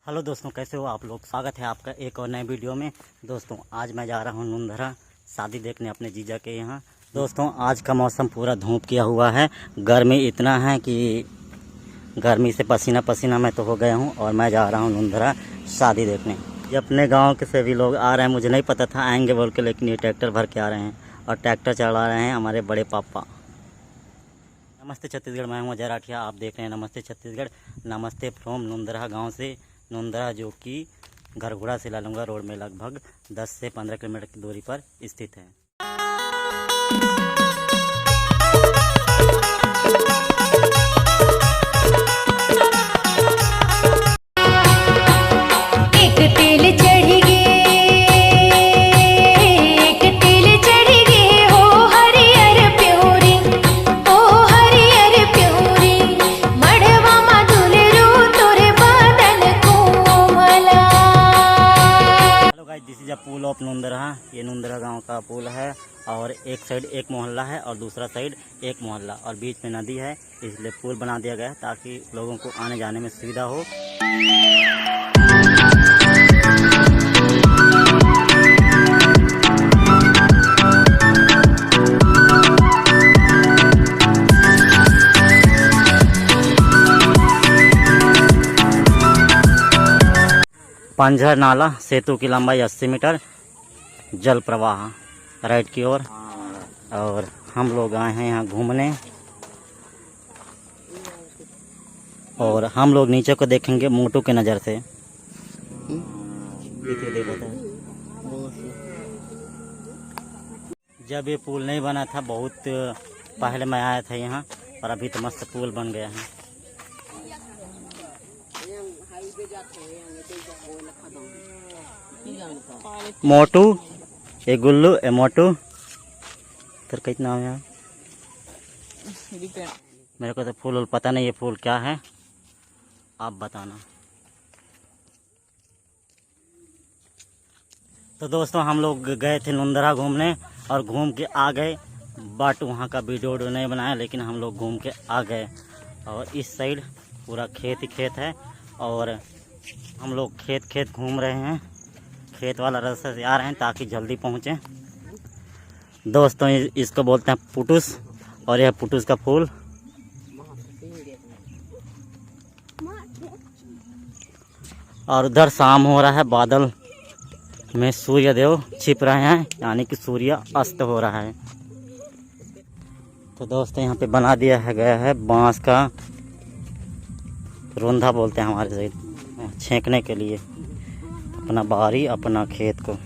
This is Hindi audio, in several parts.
हेलो दोस्तों, कैसे हो आप लोग। स्वागत है आपका एक और नए वीडियो में। दोस्तों आज मैं जा रहा हूँ नुंदरा शादी देखने अपने जीजा के यहाँ। दोस्तों आज का मौसम पूरा धूप किया हुआ है। गर्मी इतना है कि गर्मी से पसीना पसीना मैं तो हो गया हूँ और मैं जा रहा हूँ नुंदरा शादी देखने। ये अपने गाँव के से भी लोग आ रहे हैं, मुझे नहीं पता था आएंगे बोल के, लेकिन ये ट्रैक्टर भर के आ रहे हैं और ट्रैक्टर चला रहे हैं हमारे बड़े पापा। नमस्ते छत्तीसगढ़, मैं हूँ अजय राठिया, आप देख रहे हैं नमस्ते छत्तीसगढ़। नमस्ते फ्रॉम नुंदरा गांव से। नुंदरा जो कि घरघोड़ा से लालूंगा रोड में लगभग 10 से 15 किलोमीटर की दूरी पर स्थित है। पुल ऑफ नुंदरा, ये नुंदरा गांव का पुल है और एक साइड एक मोहल्ला है और दूसरा साइड एक मोहल्ला और बीच में नदी है, इसलिए पुल बना दिया गया है ताकि लोगों को आने जाने में सुविधा हो। पंजर नाला सेतु की लंबाई 80 मीटर, जल प्रवाह राइट की ओर। और हम लोग आए हैं यहाँ घूमने और हम लोग नीचे को देखेंगे मोटू के नज़र से। जब ये पुल नहीं बना था, बहुत पहले मैं आया था यहाँ, और अभी तो मस्त पुल बन गया है। मोटू ए गुल्लू ए मोटू, तेरा कितना नाम है? मेरे को तो फूल पता नहीं, ये फूल क्या है आप बताना। तो दोस्तों हम लोग गए थे नुंदरा घूमने और घूम के आ गए, बट वहाँ का वीडियो नहीं बनाया, लेकिन हम लोग घूम के आ गए। और इस साइड पूरा खेत ही खेत है और हम लोग खेत घूम रहे हैं, खेत वाला रास्ते से आ रहे हैं ताकि जल्दी पहुँचें। दोस्तों इसको बोलते हैं पुटुस और यह पुटुस का फूल। और उधर शाम हो रहा है, बादल में सूर्य देव छिप रहे हैं, यानी कि सूर्य अस्त हो रहा है। तो दोस्तों यहाँ पे बना दिया है गया है बांस का रोंधा बोलते हैं हमारे साइड, छेंकने के लिए अपना बारी अपना खेत को।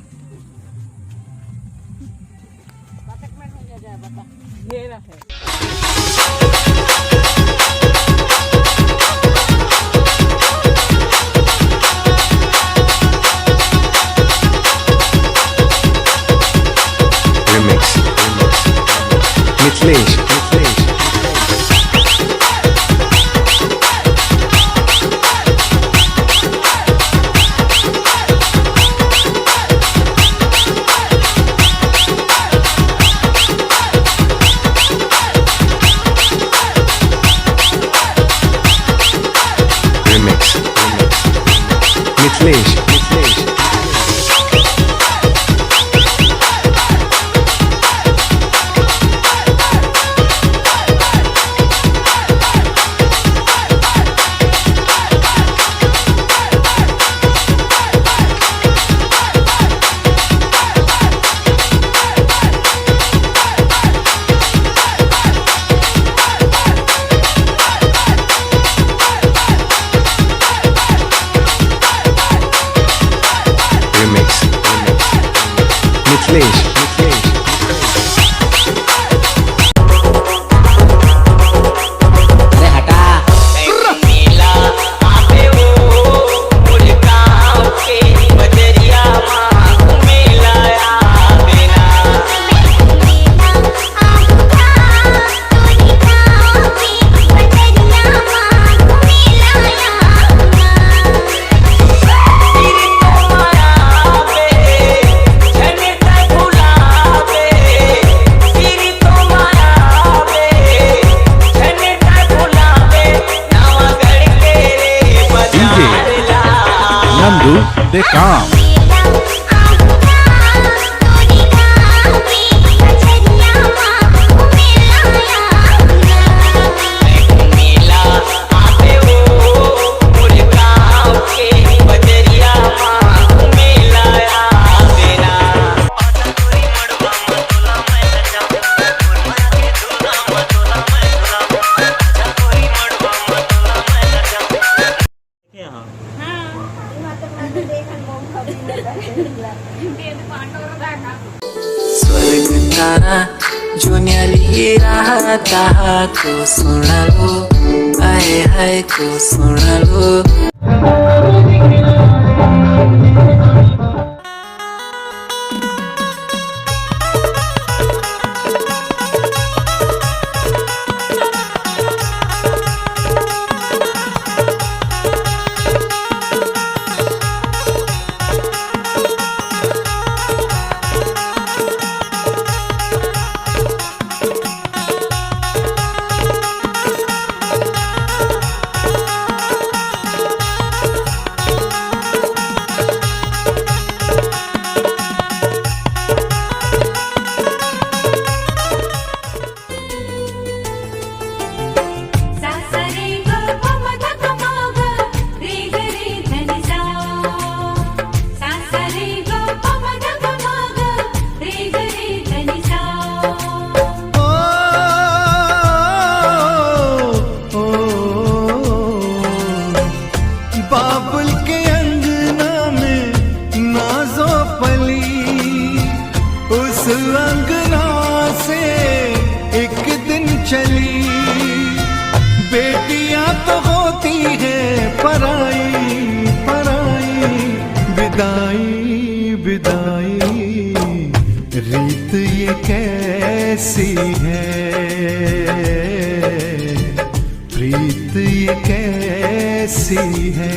मिथिलेश भुला the calm. स्वर्ग तारा जो न्याली रहता को सुन लो, आए हाय को सुन लो। बाबुल के अंगना में नाजो पली, उस अंगना से एक दिन चली। बेटियां तो होती है पराई पराई, विदाई विदाई रीत ये कैसी है, प्रीत ये कैसी है।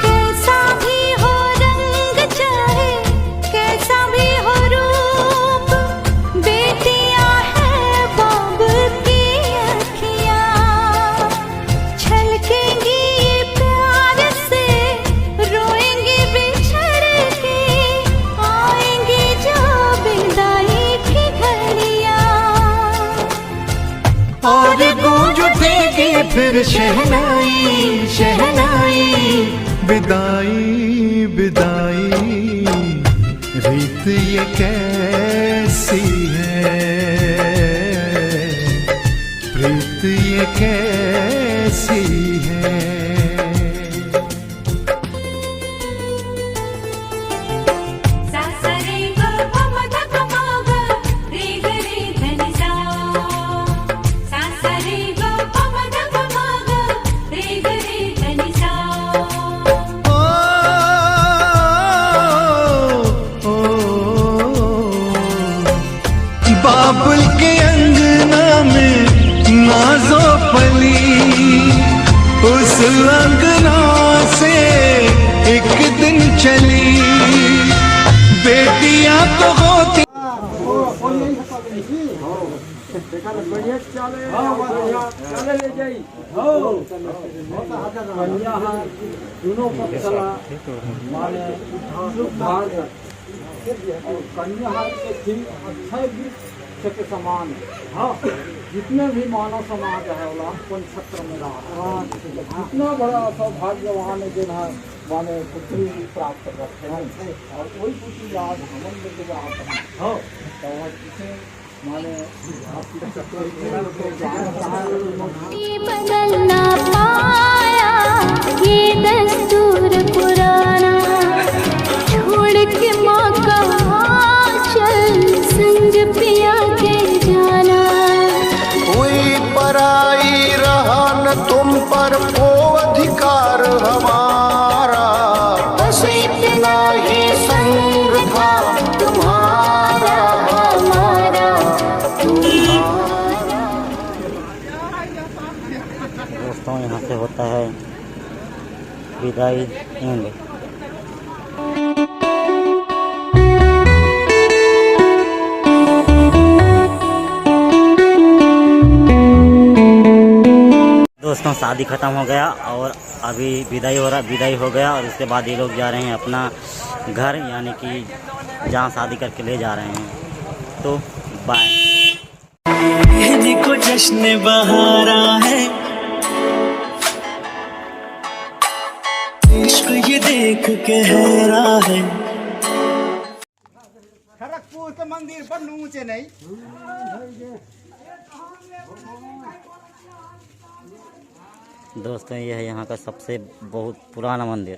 कैसा भी हो रंग चाहे कैसा भी हो रूप, बेटियां है बाब की अखियां। छलकेंगी प्यार से, रोएंगी बिछड़ के, आएंगी जो विदाई की घड़ियां। और गूंज उठेगी फिर शहनाई शहनाई, विदाई विदाई रीत ये कैसी है, प्रीत ये कैसी है। बाबुल के अंगना में नाजो पली, उस अंगना से एक दिन चली। बेटियां तो होती कन्या के दिन अक्षय वृक्ष के समान। हाँ, जितने भी मानव समाज है वो पंचक्षत्र में रहा, जितना बड़ा सौभाग्यवान दिन है माने पुत्री प्राप्त करते हैं। और वही पुत्री आज हम लेके जाते हैं। हाँ, तो किसे माने ये बदल ना पाया ये दस्तूर पुराना, छोड़ के माँ का आंचल संग पिया के जाना। कोई पराई रहा न तुम पर को अधिकार हमारा, बस इतना ही संग था तुम्हारा हमारा तुम्हारा। दोस्तों यहाँ से होता है विदाई एंड दोस्तों शादी ख़त्म हो गया और अभी विदाई हो गया और उसके बाद ये लोग जा रहे हैं अपना घर, यानी कि जहाँ शादी करके ले जा रहे हैं। तो बाय। देखो जश्न बहारा है, इश्क ये देख के हैरा है। खड़गपुर के मंदिर पर ऊंचे नहीं। दोस्तों ये है यहाँ का सबसे बहुत पुराना मंदिर।